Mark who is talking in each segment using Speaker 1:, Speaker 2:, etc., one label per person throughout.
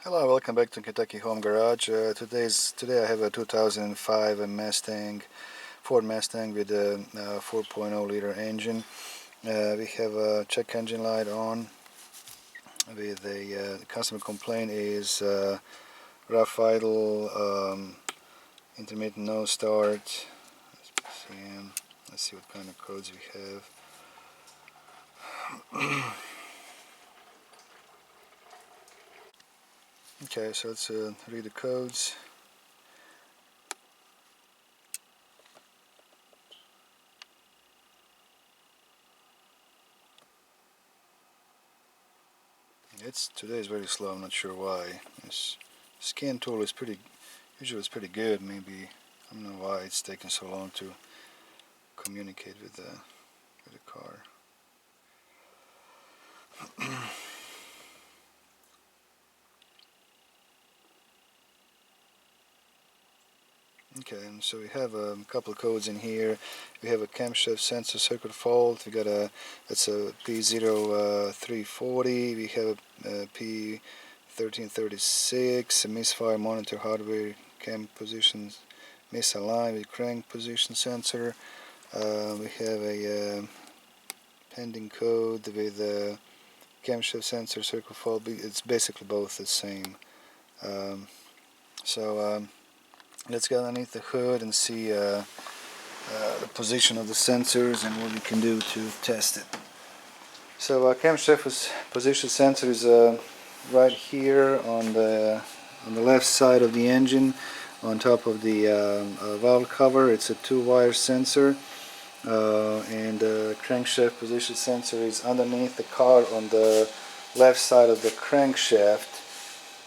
Speaker 1: Hello, welcome back to Kentucky Home Garage. Today I have a 2005 Ford Mustang with a 4.0 liter engine. We have a check engine light on. With a customer complaint is rough idle, intermittent no start. Let's see what kind of codes we have. Okay, so let's read the codes. Today is very slow. I'm not sure why. This scan tool is usually it's pretty good. Maybe I don't know why it's taking so long to communicate with the car. Okay, and so we have a couple of codes in here. We have a camshaft sensor circuit fault. We got that's a P0340. We have a P1336. A misfire monitor hardware cam positions misaligned with crank position sensor. We have a pending code with a camshaft sensor circuit fault. It's basically both the same. Let's get underneath the hood and see the position of the sensors and what we can do to test it. So camshaft position sensor is right here on the left side of the engine, on top of the valve cover. It's a 2-wire sensor, and the crankshaft position sensor is underneath the car on the left side of the crankshaft.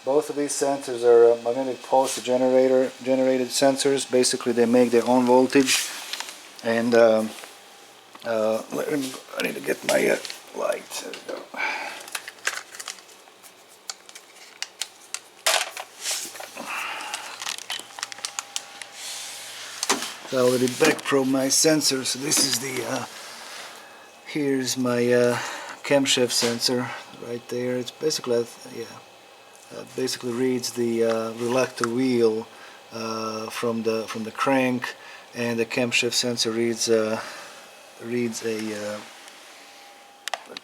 Speaker 1: Both of these sensors are magnetic pulse generated sensors. Basically, they make their own voltage. And I need to get my light. There we go. So I already back probe my sensor. So this is the here's my camshaft sensor right there. It's basically basically reads the reluctor wheel from the crank, and the camshaft sensor reads a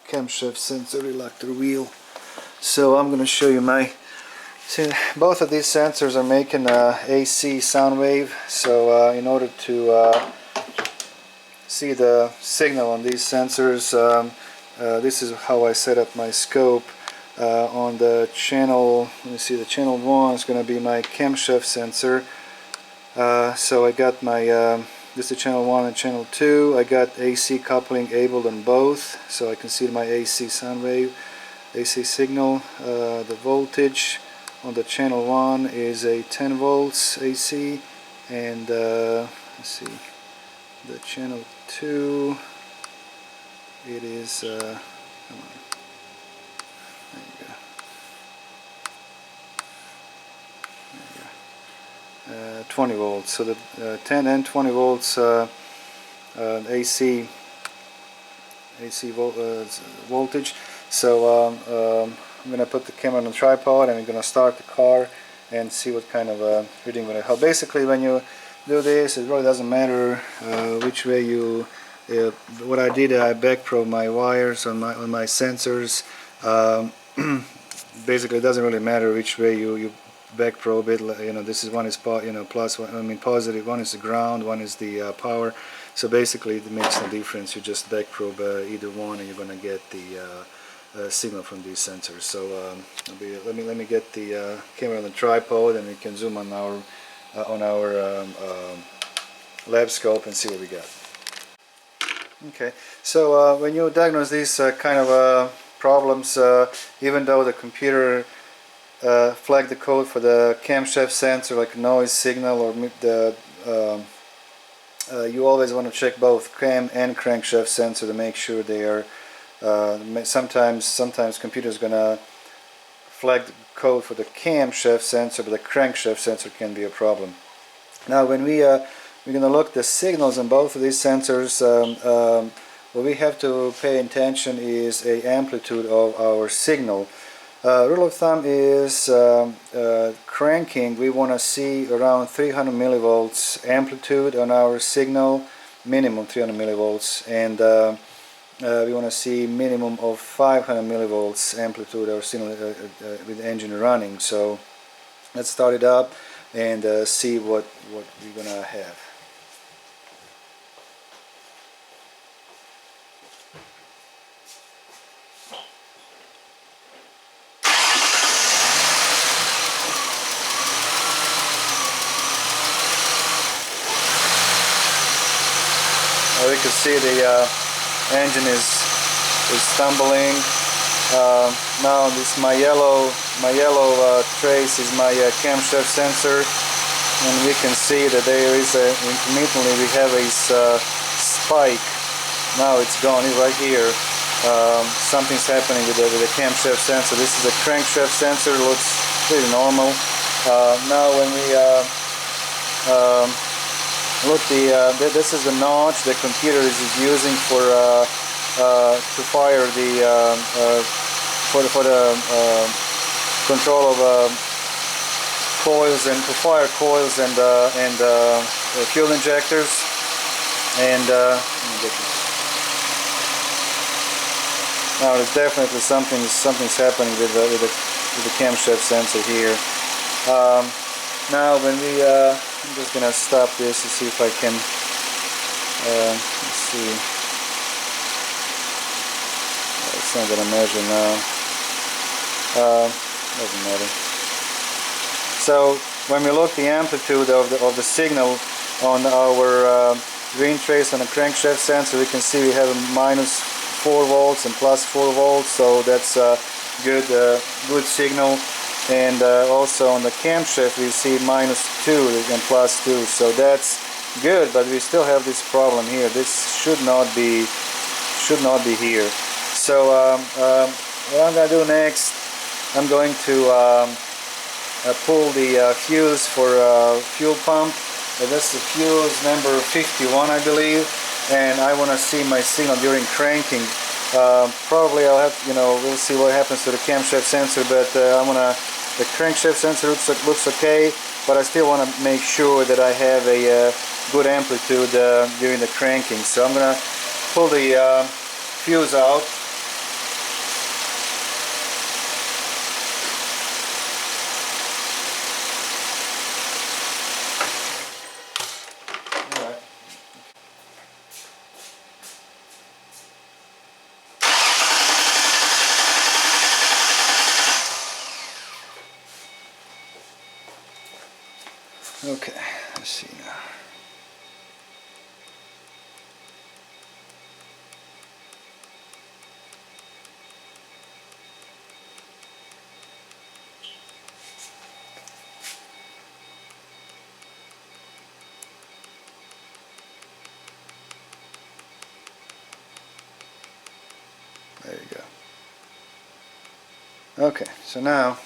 Speaker 1: camshaft sensor reluctor wheel. So I'm going to show you both of these sensors are making AC sound wave. So in order to see the signal on these sensors, this is how I set up my scope. On the channel, let me see, the channel 1 is going to be my camshaft sensor. So I got my this is channel 1 and channel 2. I got AC coupling enabled on both, so I can see my AC sound wave, AC signal. The voltage on the channel 1 is a 10 volts AC, and let's see, the channel 2, it is come on. 20 volts. So the 10 and 20 volts AC voltage. So I'm going to put the camera on the tripod, and we're going to start the car and see what kind of reading will help. Basically, when you do this, it really doesn't matter which way you. What I did, I back probe my wires on my sensors. Basically, it doesn't really matter which way you back probe it. This is one is plus one, I mean positive. One is the ground, one is the power. So basically, it makes no difference. You just back probe either one, and you're going to get the signal from these sensors. So let me get the camera on the tripod, and we can zoom on our lab scope and see what we got. Okay, so when you diagnose these kind of problems, even though the computer flag the code for the camshaft sensor, like noise signal, or you always want to check both cam and crankshaft sensor to make sure they are. Sometimes computers gonna flag the code for the camshaft sensor, but the crankshaft sensor can be a problem. Now, when we're gonna look the signals on both of these sensors, what we have to pay attention is a amplitude of our signal. Rule of thumb is cranking, we want to see around 300 millivolts amplitude on our signal, minimum 300 millivolts, and we want to see minimum of 500 millivolts amplitude or signal with the engine running. So let's start it up and see what we're gonna have. We can see the engine is stumbling. Now this my yellow trace is my camshaft sensor, and we can see that there is intermittently we have a spike. Now it's gone right here. Something's happening with the camshaft sensor. This is a crankshaft sensor. Looks pretty normal. Now when we look, this is the notch the computer is using for to fire the for the control of coils and to fire coils and fuel injectors. And let me get this. Now there's definitely something's happening with the camshaft sensor here. Now when we I'm just gonna stop this to see if I can let's see. It's not gonna measure now. Doesn't matter. So when we look the amplitude of the signal on our green trace on the crankshaft sensor, we can see we have a -4 volts and +4 volts. So that's a good signal. And also on the camshaft we see -2 and +2, so that's good, but we still have this problem here. This should not be here. So what I'm going to do next, I'm going to pull the fuse for fuel pump. This is fuse number 51, I believe, and I want to see my signal during cranking. Probably I'll have, we'll see what happens to the camshaft sensor, but the crankshaft sensor looks okay, but I still want to make sure that I have a good amplitude during the cranking. So I'm going to pull the fuse out. Okay, let's see now. There you go. Okay, so now,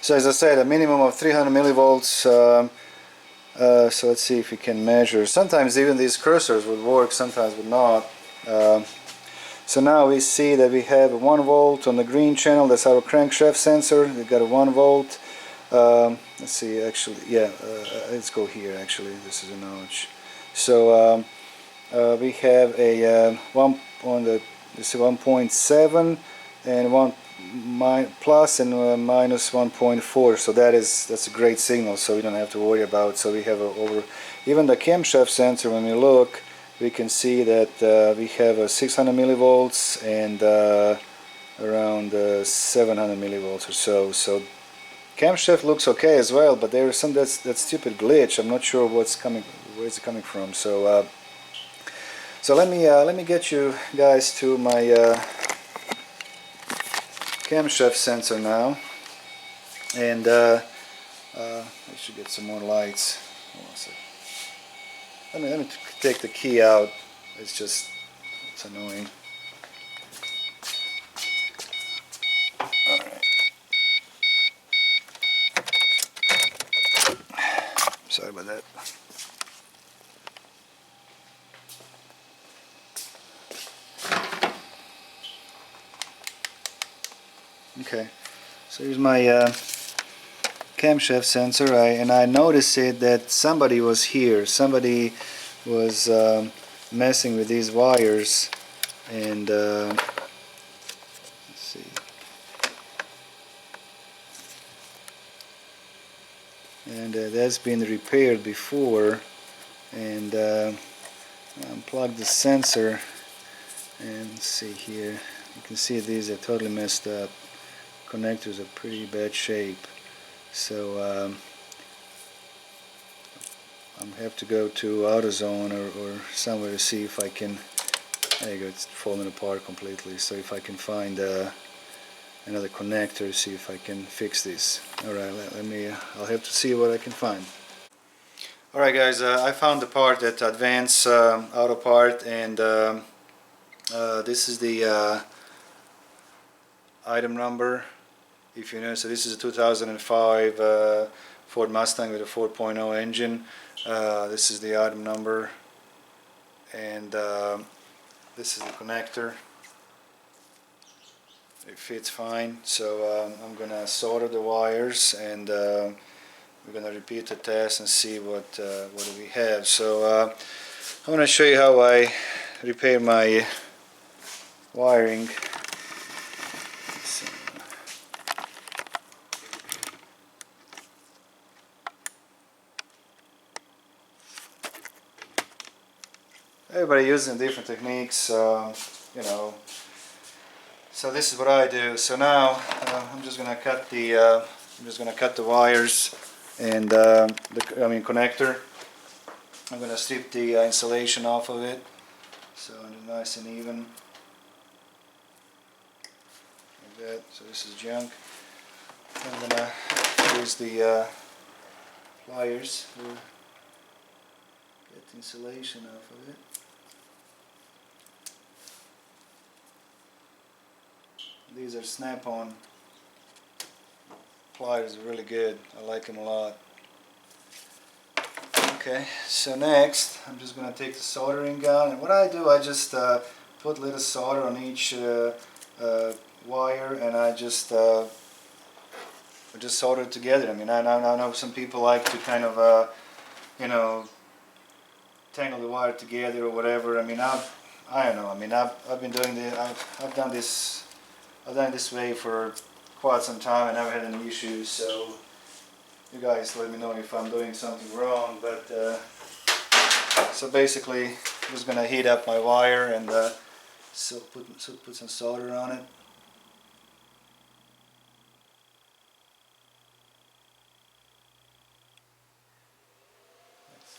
Speaker 1: so as I said, a minimum of 300 millivolts. So let's see if we can measure. Sometimes even these cursors would work, sometimes would not. So now we see that we have 1 volt on the green channel. That's our crankshaft sensor. We've got a 1 volt. Let's see, actually, yeah, let's go here. Actually, this is a notch. So we have a 1.7 and 1 plus and minus 1.4, so that's a great signal, so we don't have to worry about. So we have over even the camshaft sensor. When we look, we can see that we have a 600 millivolts and around 700 millivolts or so. So camshaft looks okay as well, but there is some that stupid glitch. I'm not sure where it's coming from. So so let me get you guys to my camshaft sensor now, and I should get some more lights. Hold on a second. Let me take the key out. It's annoying. Alright. Sorry about that. Okay, so here's my camshaft sensor, and I noticed it that somebody was here. Somebody was messing with these wires, and let's see. And that's been repaired before, and unplug the sensor, and let's see here. You can see these are totally messed up. Connectors are pretty bad shape, so I'm have to go to AutoZone or somewhere to see if I can. There you go, it's falling apart completely. So if I can find another connector, see if I can fix this. Alright, let me, I'll have to see what I can find. Alright guys, I found the part at Advance Auto Part, and this is the item number, if you know. So this is a 2005 Ford Mustang with a 4.0 engine. This is the item number, and this is the connector. It fits fine, so I'm gonna solder the wires, and we're gonna repeat the test and see what do we have. So I'm gonna show you how I repair my wiring. Everybody using different techniques, you know. So this is what I do. So now I'm just gonna cut the wires and the connector. I'm gonna strip the insulation off of it, so nice and even like that. So this is junk. I'm gonna use the pliers to get the insulation off of it. These are snap-on pliers, are really good. I like them a lot. Okay, so next I'm just going to take the soldering gun, and what I do, I just put little solder on each wire, and I just solder it together. I mean, I know some people like to kind of you know, tangle the wire together or whatever. I mean, I don't know. I mean, I've been doing this. I've done this way for quite some time and never had any issues, so you guys let me know if I'm doing something wrong. But so basically I'm just gonna heat up my wire and so put some solder on it.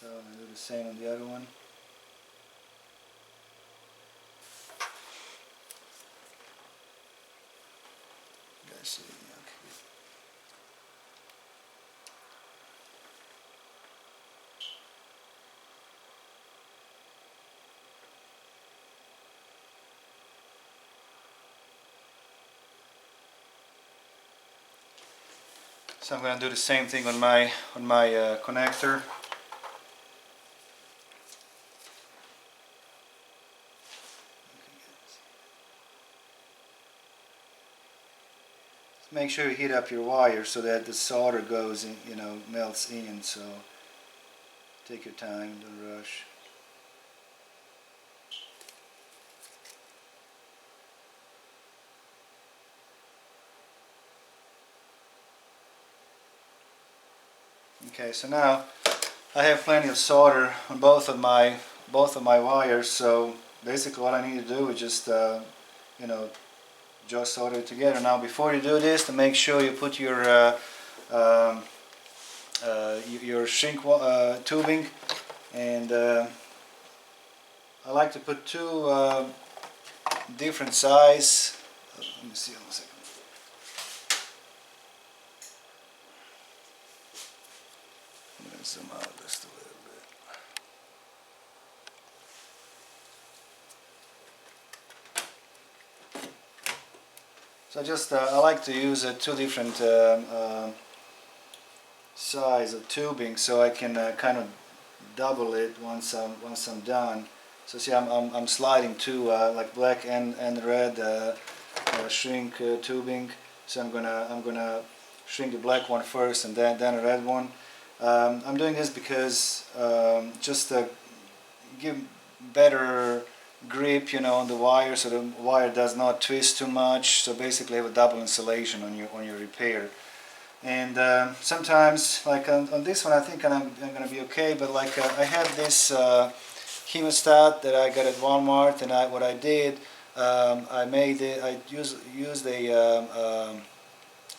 Speaker 1: So I'm gonna do the same on the other one. See, okay. So I'm going to do the same thing on my connector. Make sure you heat up your wire so that the solder goes in, you know, melts in. So take your time, don't rush. Okay, so now I have plenty of solder on both of my wires. So basically, what I need to do is just you know, just solder it together. Now, before you do this, to make sure you put your shrink tubing, and I like to put two different size. Let me see one second. I'm going to zoom out just a little bit. So just I like to use two different size of tubing, so I can kind of double it once I'm done. So see, I'm sliding two like black and red shrink tubing, So I'm gonna shrink the black one first and then the red one. I'm doing this because just to give better grip, you know, on the wire, so the wire does not twist too much. So basically, have a double insulation on your repair. And sometimes, like on this one, I think I'm gonna be okay. But like I have this hemostat that I got at Walmart, and what I did, I made it. I used a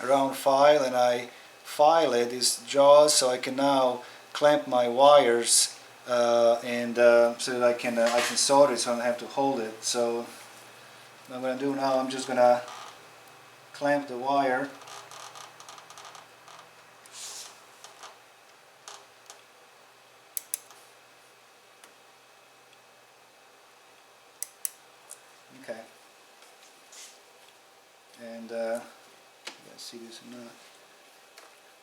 Speaker 1: round file, and I file it, these jaws, so I can now clamp my wires and so that I can solder it, so I don't have to hold it. So what I'm going to do now, I'm just going to clamp the wire. Okay. And you guys see this or not?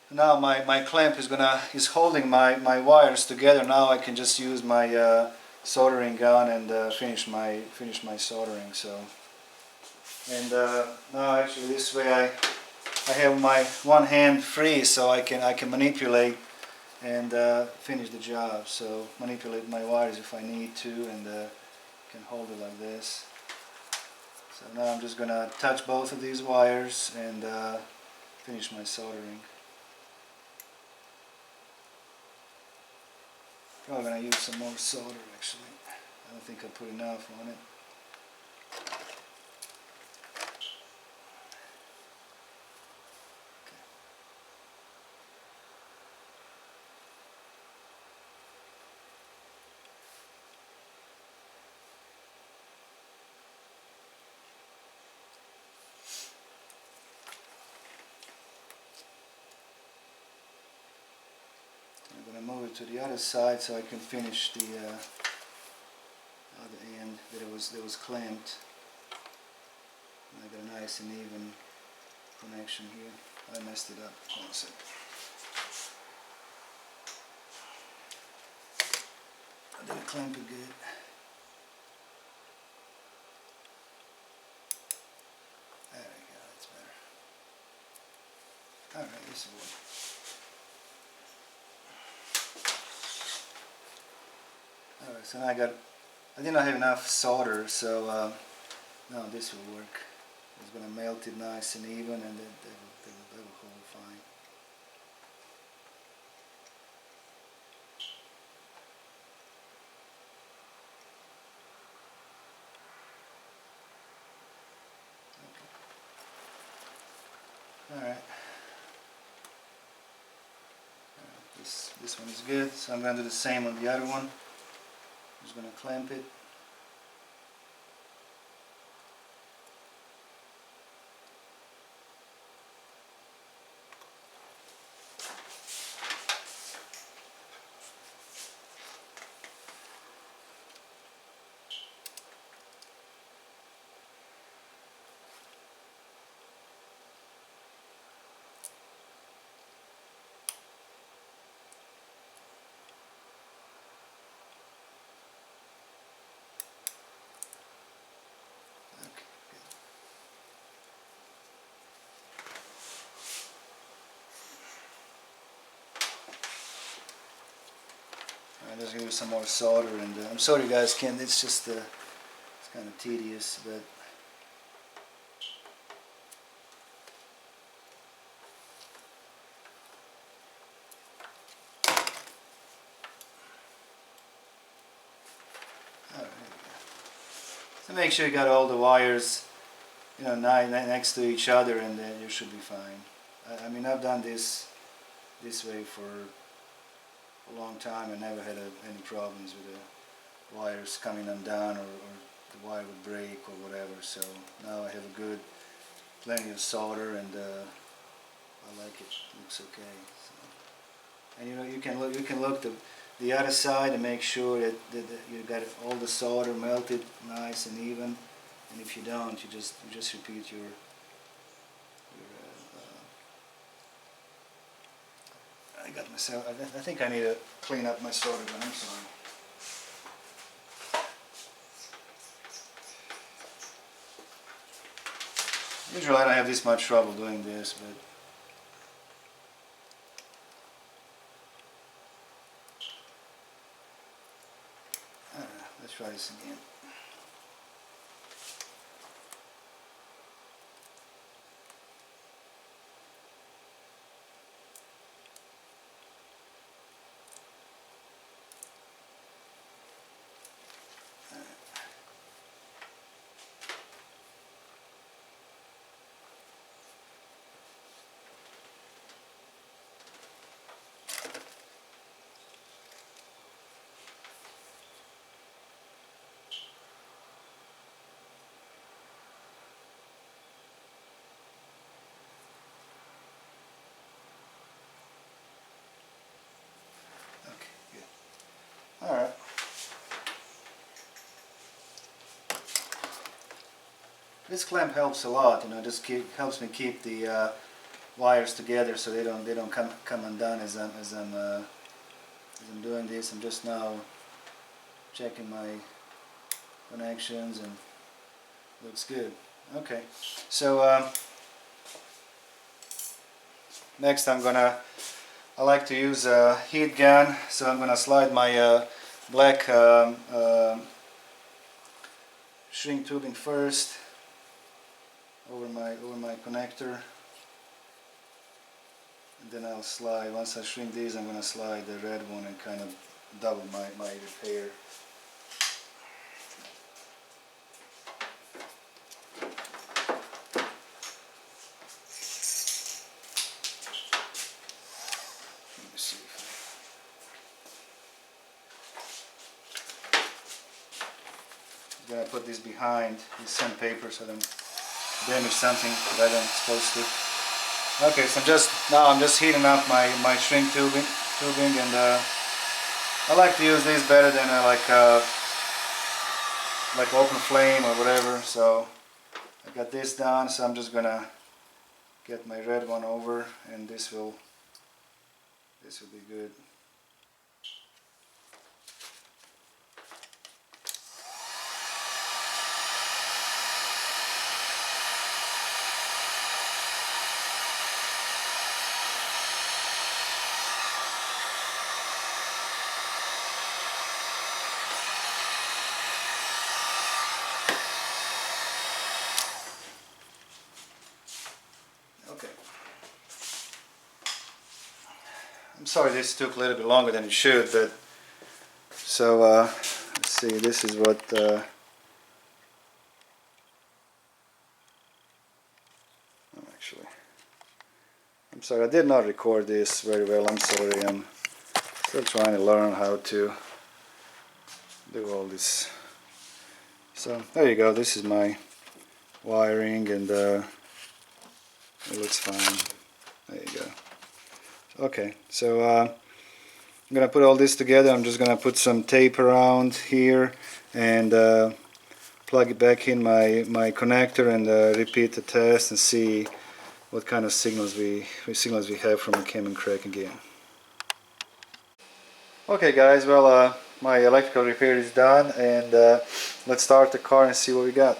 Speaker 1: Now my clamp is holding my wires together. Now I can just use my soldering gun and finish my soldering. So, and now actually this way I have my one hand free, so I can manipulate and finish the job. So manipulate my wires if I need to, and can hold it like this. So now I'm just gonna touch both of these wires and finish my soldering. Probably gonna use some more solder actually. I don't think I put enough on it. I'm going to move it to the other side so I can finish the other end that was clamped. And I got a nice and even connection here. I messed it up. Hold on a second. I didn't clamp it good. There we go. That's better. All right, this will work. Alright, so now I did not have enough solder, so now this will work. It's going to melt it nice and even, and then they will hold fine. Okay. Alright. This one is good, so I'm going to do the same on the other one. I'm just going to clamp it. I'm just going to do some more solder, and I'm sorry you guys can't, it's just it's kind of tedious, but alright, there we go. So make sure you got all the wires, you know, next to each other, and then you should be fine. I mean, I've done this way for a long time and never had any problems with the wires coming undone, or the wire would break or whatever. So now I have a good, plenty of solder, and I like it. It looks okay. So, and you know, you can look the other side and make sure that you got all the solder melted nice and even. And if you don't, you just repeat your I got myself, I think I need to clean up my solder gun, I'm sorry. Usually I don't have this much trouble doing this, but let's try this again. Alright. This clamp helps a lot, you know, just helps me keep the wires together so they don't come undone as I'm doing this. I'm just now checking my connections and looks good. Okay, so next I like to use a heat gun, so I'm gonna slide my black shrink tubing first over my connector, and then I'll slide. Once I shrink these, I'm gonna slide the red one and kind of double my repair. I'm gonna put this behind this sandpaper so I don't damage something that I'm supposed to. Okay, so I'm just heating up my shrink tubing, and I like to use these better than like open flame or whatever. So I got this done, so I'm just gonna get my red one over, and this will be good. Okay. I'm sorry this took a little bit longer than it should, but so let's see, this is what actually, I'm sorry, I did not record this very well. I'm sorry, I'm still trying to learn how to do all this. So there you go, this is my wiring, and it looks fine. There you go. Okay, so I'm gonna put all this together. I'm just gonna put some tape around here and plug it back in my connector, and repeat the test and see what kind of signals we have from the cam and crack again. Okay guys, well my electrical repair is done, and let's start the car and see what we got.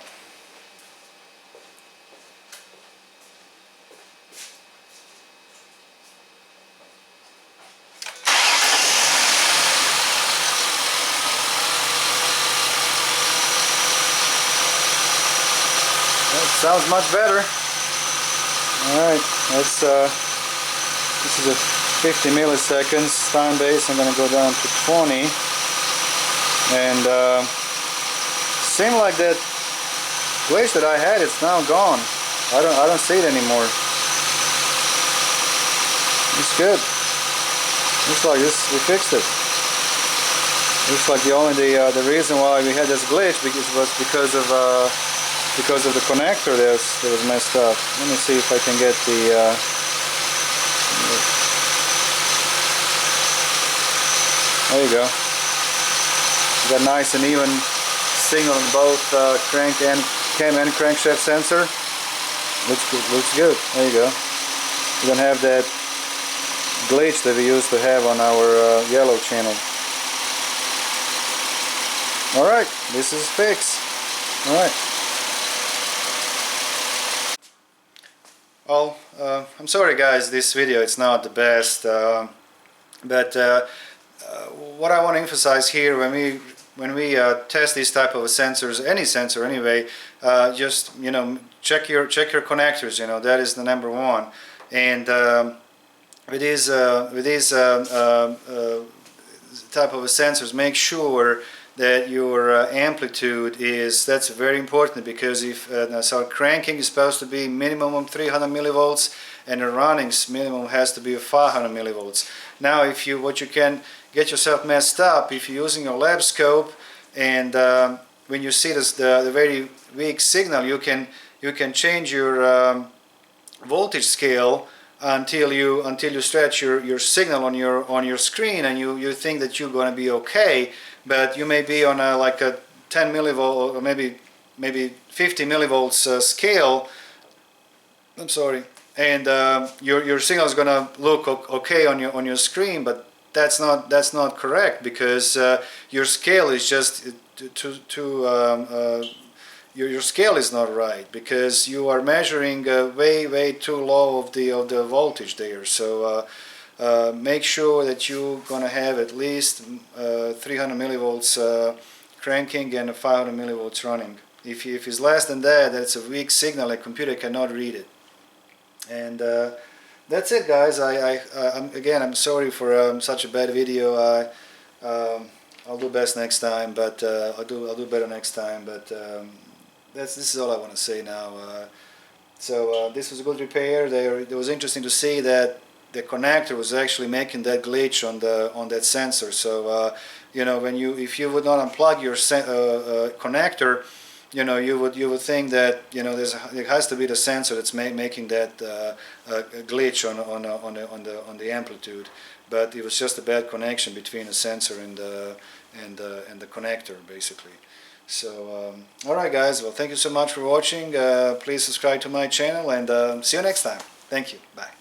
Speaker 1: Sounds much better. Alright, let's this is a 50 milliseconds time base. I'm going to go down to 20, and seemed like that glitch that I had, it's now gone. I don't see it anymore. It's good. Looks like this, we fixed it. Looks like the reason why we had this glitch was because of the connector that was messed up. Let me see if I can get the there you go. You got nice and even signal on both crank and cam and crankshaft sensor. Looks good. Looks good. There you go. You don't have that glitch that we used to have on our yellow channel. All right, this is fixed. All right. Well, I'm sorry guys, this video it's not the best, but what I want to emphasize here when we test these type of sensors, any sensor anyway, just check your connectors. That is the number one. And with these type of sensors, make sure that your amplitude that's very important, because if so cranking is supposed to be minimum of 300 millivolts and the running's minimum has to be 500 millivolts. Now if what you can get yourself messed up if you're using your lab scope, and when you see the very weak signal, you can change your voltage scale until you stretch your signal on your screen, and you think that you're going to be okay, but you may be on like a 10 millivolt or maybe 50 millivolts scale. I'm sorry, and your signal is going to look okay on your screen, but that's not correct, because your scale is just your scale is not right, because you are measuring way too low of the voltage there. So make sure that you're gonna have at least 300 millivolts cranking and 500 millivolts running. If it's less than that, that's a weak signal. A computer cannot read it. And that's it, guys. I'm sorry for such a bad video. I'll do best next time, but I'll do better next time. But this is all I want to say now. So this was a good repair. It was interesting to see that the connector was actually making that glitch on that sensor. So if you would not unplug your connector, you would think that there has to be the sensor that's making that glitch on the amplitude, but it was just a bad connection between the sensor and the connector, basically. So alright guys, well, thank you so much for watching. Please subscribe to my channel, and see you next time. Thank you. Bye.